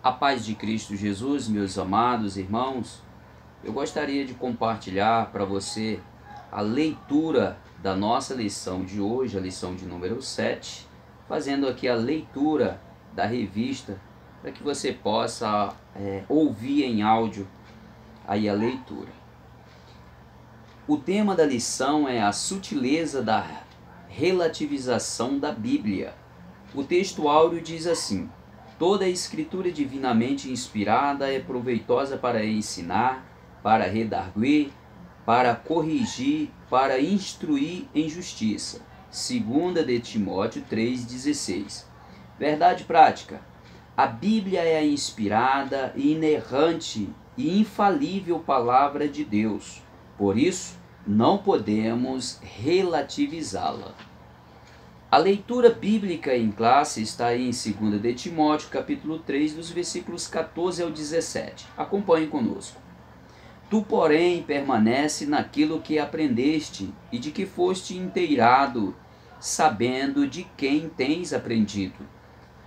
A paz de Cristo Jesus, meus amados irmãos, eu gostaria de compartilhar para você a leitura da nossa lição de hoje, a lição de número 7, fazendo aqui a leitura da revista, para que você possa ouvir em áudio aí a leitura. O tema da lição é a sutileza da relativização da Bíblia. O texto áureo diz assim: toda a escritura divinamente inspirada é proveitosa para ensinar, para redarguir, para corrigir, para instruir em justiça. 2 de Timóteo 3,16. Verdade prática. A Bíblia é a inspirada, inerrante e infalível palavra de Deus. Por isso, não podemos relativizá-la. A leitura bíblica em classe está em 2 de Timóteo, capítulo 3, dos versículos 14 ao 17. Acompanhe conosco. Tu, porém, permanece naquilo que aprendeste e de que foste inteirado, sabendo de quem tens aprendido,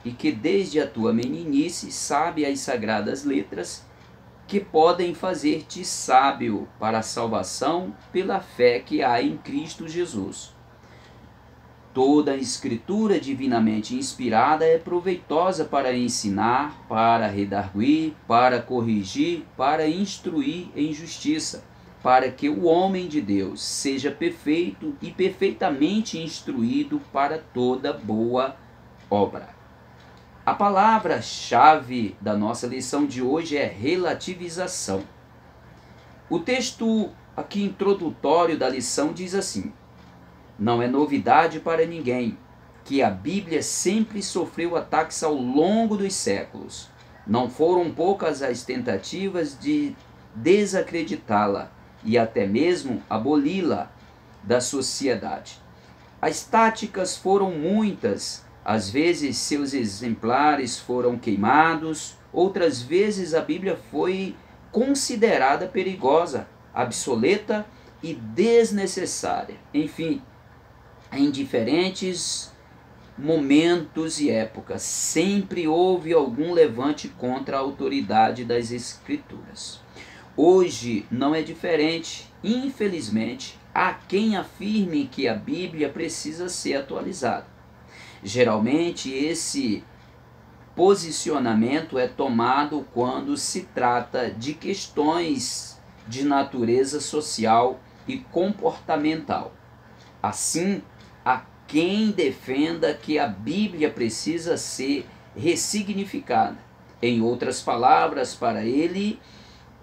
e que desde a tua meninice sabe as sagradas letras, que podem fazer-te sábio para a salvação pela fé que há em Cristo Jesus. Toda a escritura divinamente inspirada é proveitosa para ensinar, para redarguir, para corrigir, para instruir em justiça, para que o homem de Deus seja perfeito e perfeitamente instruído para toda boa obra. A palavra-chave da nossa lição de hoje é relativização. O texto aqui introdutório da lição diz assim: não é novidade para ninguém que a Bíblia sempre sofreu ataques ao longo dos séculos. Não foram poucas as tentativas de desacreditá-la e até mesmo aboli-la da sociedade. As táticas foram muitas. Às vezes seus exemplares foram queimados, outras vezes a Bíblia foi considerada perigosa, obsoleta e desnecessária. Enfim, em diferentes momentos e épocas, sempre houve algum levante contra a autoridade das Escrituras. Hoje não é diferente. Infelizmente, há quem afirme que a Bíblia precisa ser atualizada. Geralmente, esse posicionamento é tomado quando se trata de questões de natureza social e comportamental. Assim, há quem defenda que a Bíblia precisa ser ressignificada. Em outras palavras, para ele,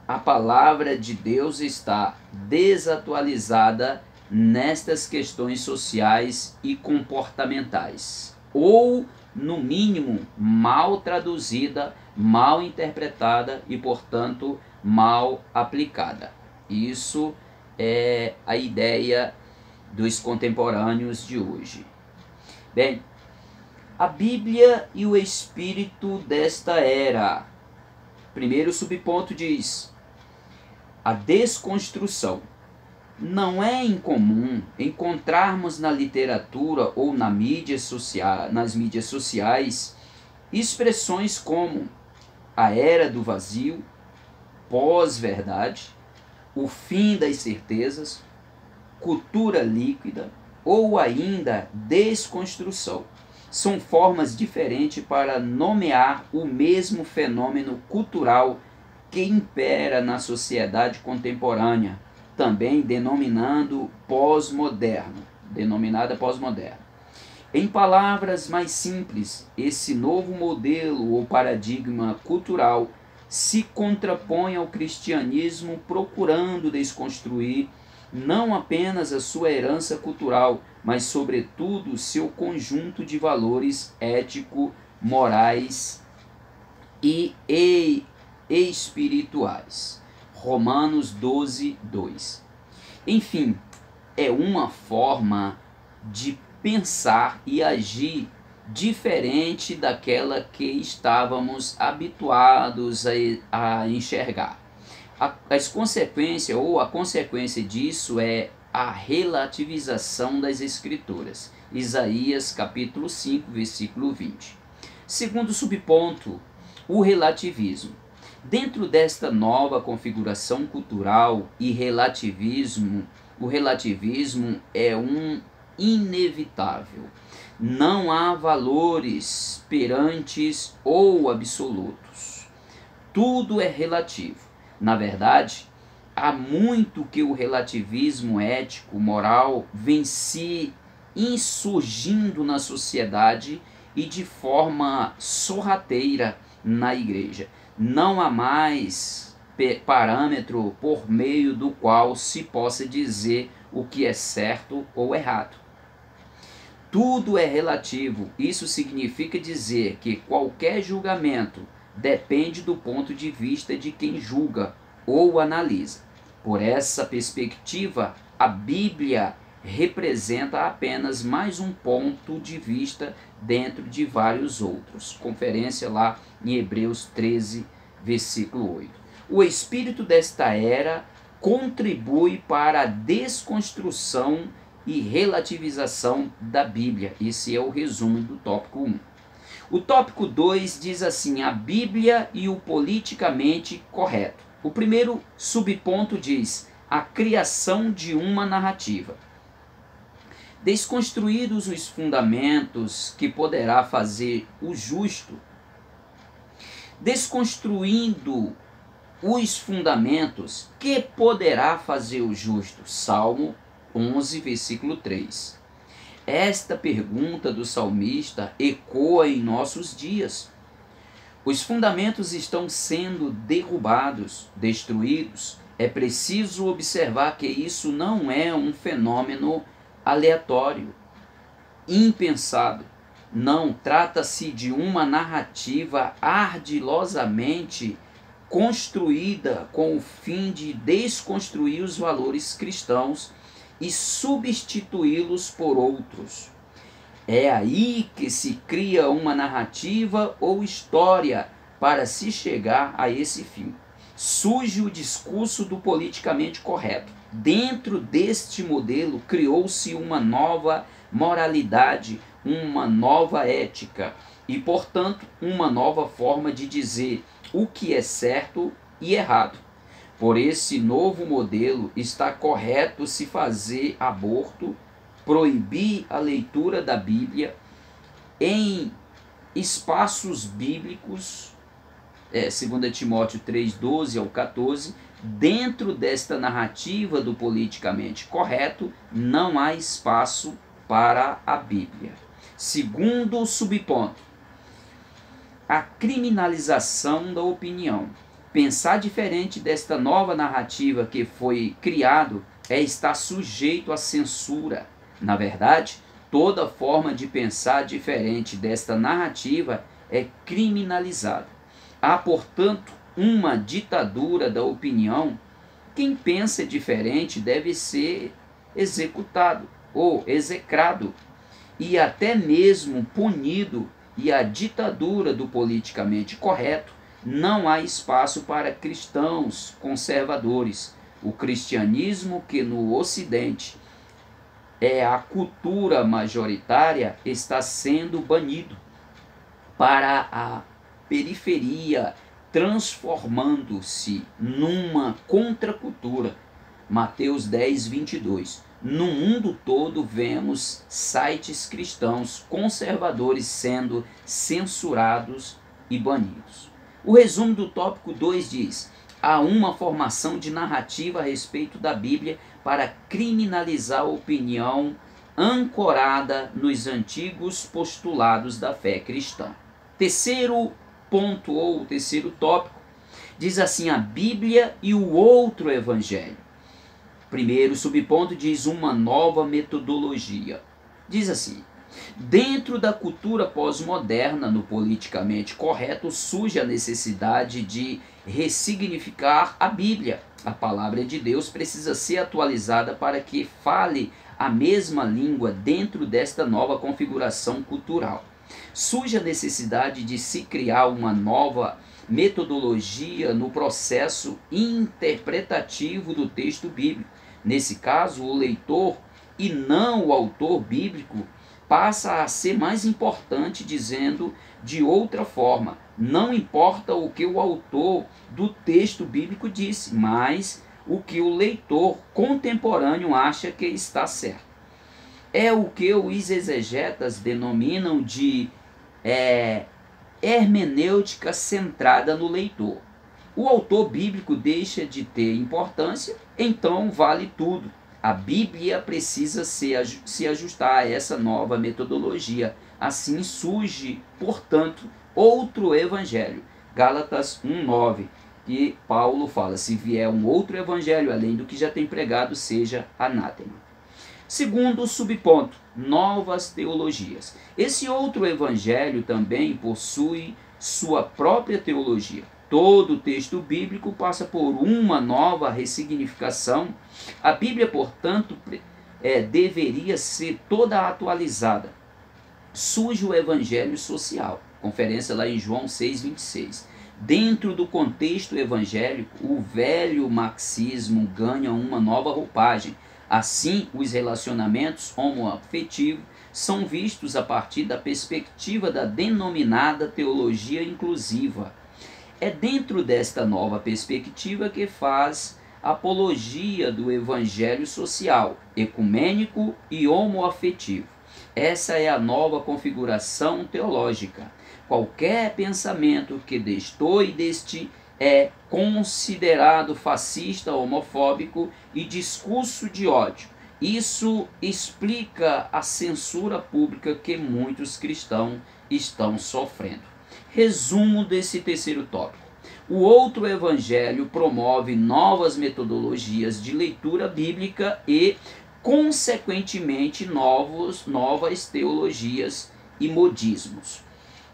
a palavra de Deus está desatualizada nestas questões sociais e comportamentais, ou, no mínimo, mal traduzida, mal interpretada e, portanto, mal aplicada. Isso é a ideia dos contemporâneos de hoje. Bem, a Bíblia e o espírito desta era. Primeiro subponto diz: a desconstrução. Não é incomum encontrarmos na literatura ou nas mídias sociais expressões como a era do vazio, pós-verdade, o fim das certezas, cultura líquida ou ainda desconstrução. São formas diferentes para nomear o mesmo fenômeno cultural que impera na sociedade contemporânea, também denominada pós-moderno. Em palavras mais simples, esse novo modelo ou paradigma cultural se contrapõe ao cristianismo, procurando desconstruir não apenas a sua herança cultural, mas sobretudo seu conjunto de valores ético, morais e espirituais. Romanos 12, 2. Enfim, é uma forma de pensar e agir diferente daquela que estávamos habituados a enxergar. As consequências, ou a consequência disso, é a relativização das Escrituras. Isaías capítulo 5, versículo 20. Segundo subponto, O relativismo. Dentro desta nova configuração cultural e relativismo, o relativismo é um inevitável. Não há valores perantes ou absolutos. Tudo é relativo. Na verdade, há muito que o relativismo ético, moral, vem se insurgindo na sociedade e de forma sorrateira na igreja. Não há mais parâmetro por meio do qual se possa dizer o que é certo ou errado. Tudo é relativo. Isso significa dizer que qualquer julgamento depende do ponto de vista de quem julga ou analisa. Por essa perspectiva, a Bíblia representa apenas mais um ponto de vista dentro de vários outros. Conferência lá em Hebreus 13, versículo 8. O espírito desta era contribui para a desconstrução e relativização da Bíblia. Esse é o resumo do tópico 1. O tópico 2 diz assim: a Bíblia e o politicamente correto. O primeiro subponto diz: a criação de uma narrativa. Desconstruídos os fundamentos que poderá fazer o justo, desconstruindo os fundamentos que poderá fazer o justo. Salmo 11, versículo 3. Esta pergunta do salmista ecoa em nossos dias. Os fundamentos estão sendo derrubados, destruídos. É preciso observar que isso não é um fenômeno aleatório, impensado. Não, trata-se de uma narrativa ardilosamente construída com o fim de desconstruir os valores cristãos e substituí-los por outros. É aí que se cria uma narrativa ou história para se chegar a esse fim. Surge o discurso do politicamente correto. Dentro deste modelo criou-se uma nova moralidade, uma nova ética e, portanto, uma nova forma de dizer o que é certo e errado. Por esse novo modelo, está correto se fazer aborto, proibir a leitura da Bíblia em espaços bíblicos, 2 Timóteo 3, 12 ao 14, dentro desta narrativa do politicamente correto, não há espaço para a Bíblia. Segundo subponto, a criminalização da opinião. Pensar diferente desta nova narrativa que foi criado é estar sujeito à censura. Na verdade, toda forma de pensar diferente desta narrativa é criminalizada. Há, portanto, uma ditadura da opinião. Quem pensa diferente deve ser executado ou execrado e até mesmo punido. E a ditadura do politicamente correto, não há espaço para cristãos conservadores. O cristianismo, que no Ocidente é a cultura majoritária, está sendo banido para a periferia, transformando-se numa contracultura. Mateus 10, 22. No mundo todo vemos sites cristãos conservadores sendo censurados e banidos. O resumo do tópico 2 diz: há uma formação de narrativa a respeito da Bíblia para criminalizar a opinião ancorada nos antigos postulados da fé cristã. Terceiro ponto, ou terceiro tópico, diz assim: a Bíblia e o outro evangelho. Primeiro subponto diz uma nova metodologia. Diz assim: dentro da cultura pós-moderna, no politicamente correto, surge a necessidade de ressignificar a Bíblia. A palavra de Deus precisa ser atualizada para que fale a mesma língua dentro desta nova configuração cultural. Surge a necessidade de se criar uma nova metodologia no processo interpretativo do texto bíblico. Nesse caso, o leitor e não o autor bíblico passa a ser mais importante, dizendo de outra forma. Não importa o que o autor do texto bíblico disse, mas o que o leitor contemporâneo acha que está certo. É o que os exegetas denominam de hermenêutica centrada no leitor. O autor bíblico deixa de ter importância, então vale tudo. A Bíblia precisa se ajustar a essa nova metodologia. Assim surge, portanto, outro evangelho. Gálatas 1:9, que Paulo fala: se vier um outro evangelho além do que já tem pregado, seja anátema. Segundo subponto, novas teologias. Esse outro evangelho também possui sua própria teologia. Todo texto bíblico passa por uma nova ressignificação. A Bíblia, portanto, deveria ser toda atualizada. Surge o evangelho social. Conferência lá em João 6:26. Dentro do contexto evangélico, o velho marxismo ganha uma nova roupagem. Assim, os relacionamentos homoafetivos são vistos a partir da perspectiva da denominada teologia inclusiva. É dentro desta nova perspectiva que faz apologia do evangelho social, ecumênico e homoafetivo. Essa é a nova configuração teológica. Qualquer pensamento que destoe deste é considerado fascista, homofóbico e discurso de ódio. Isso explica a censura pública que muitos cristãos estão sofrendo. Resumo desse terceiro tópico. O outro evangelho promove novas metodologias de leitura bíblica e, consequentemente, novas teologias e modismos.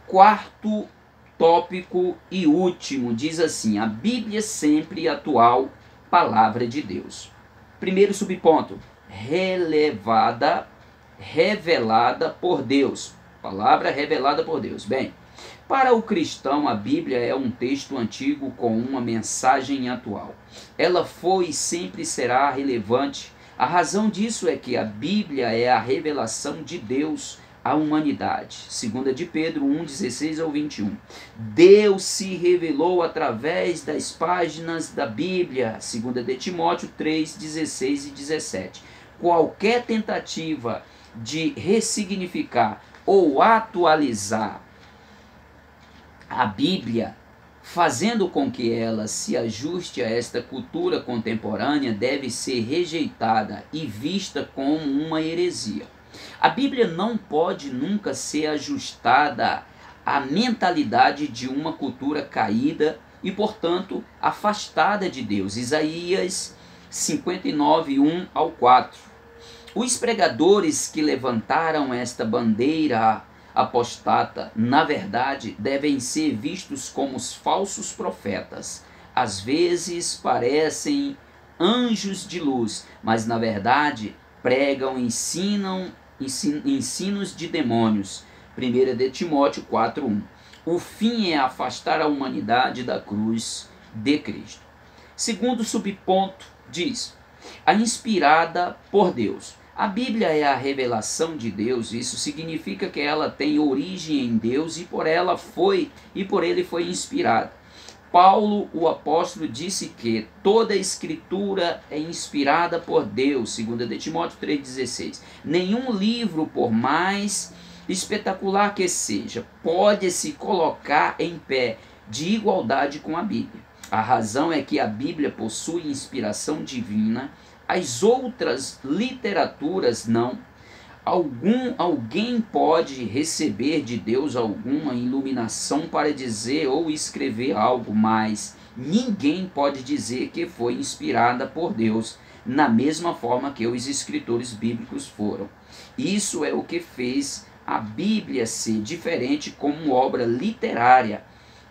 Quarto tópico e último, diz assim: a Bíblia sempre atual, palavra de Deus. Primeiro subponto, revelada por Deus. Palavra revelada por Deus. Bem, para o cristão, a Bíblia é um texto antigo com uma mensagem atual. Ela foi e sempre será relevante. A razão disso é que a Bíblia é a revelação de Deus à humanidade. 2 de Pedro 1:16 ao 21. Deus se revelou através das páginas da Bíblia. 2 de Timóteo 3:16 e 17. Qualquer tentativa de ressignificar ou atualizar a Bíblia, fazendo com que ela se ajuste a esta cultura contemporânea, deve ser rejeitada e vista como uma heresia. A Bíblia não pode nunca ser ajustada à mentalidade de uma cultura caída e, portanto, afastada de Deus. Isaías 59:1 ao 4. Os pregadores que levantaram esta bandeira apostata, na verdade, devem ser vistos como os falsos profetas. Às vezes parecem anjos de luz, mas na verdade pregam ensinos de demônios. 1 de Timóteo 4:1. O fim é afastar a humanidade da cruz de Cristo. Segundo subponto diz: a inspirada por Deus. A Bíblia é a revelação de Deus. Isso significa que ela tem origem em Deus e por ele foi inspirada. Paulo, o apóstolo, disse que toda a escritura é inspirada por Deus, 2 de Timóteo 3,16. Nenhum livro, por mais espetacular que seja, pode se colocar em pé de igualdade com a Bíblia. A razão é que a Bíblia possui inspiração divina, as outras literaturas não. Alguém pode receber de Deus alguma iluminação para dizer ou escrever algo, mas ninguém pode dizer que foi inspirada por Deus, na mesma forma que os escritores bíblicos foram. Isso é o que fez a Bíblia ser diferente como obra literária.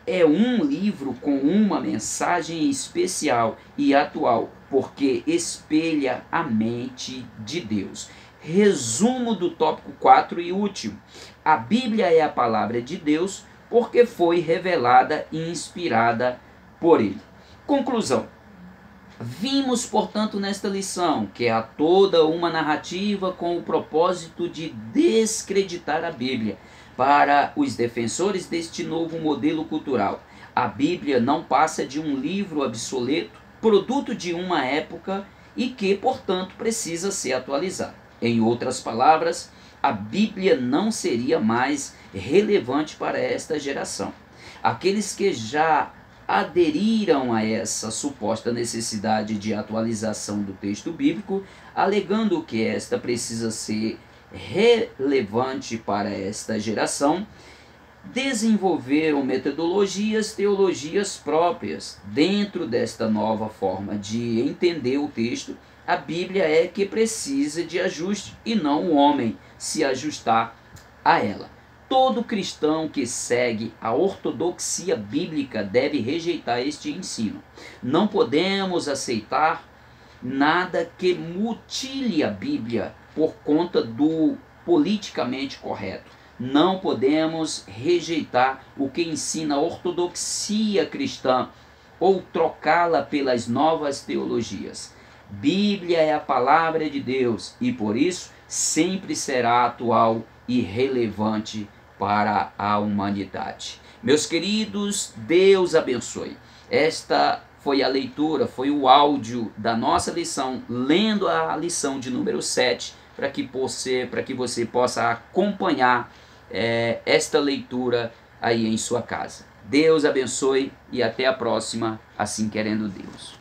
É um livro com uma mensagem especial e atual, porque espelha a mente de Deus. Resumo do tópico 4 e último. A Bíblia é a palavra de Deus porque foi revelada e inspirada por ele. Conclusão. Vimos, portanto, nesta lição que há toda uma narrativa com o propósito de descreditar a Bíblia. Para os defensores deste novo modelo cultural, a Bíblia não passa de um livro obsoleto, produto de uma época e que, portanto, precisa ser atualizado. Em outras palavras, a Bíblia não seria mais relevante para esta geração. Aqueles que já aderiram a essa suposta necessidade de atualização do texto bíblico, alegando que esta precisa ser relevante para esta geração, desenvolveram metodologias, teologias próprias. Dentro desta nova forma de entender o texto, a Bíblia é que precisa de ajuste e não o homem se ajustar a ela. Todo cristão que segue a ortodoxia bíblica deve rejeitar este ensino. Não podemos aceitar nada que mutile a Bíblia por conta do politicamente correto. Não podemos rejeitar o que ensina a ortodoxia cristã ou trocá-la pelas novas teologias. Bíblia é a palavra de Deus e por isso sempre será atual e relevante para a humanidade. Meus queridos, Deus abençoe. Esta foi a leitura, foi o áudio da nossa lição, lendo a lição de número 7, para que você possa acompanhar esta leitura aí em sua casa. Deus abençoe e até a próxima, assim querendo Deus.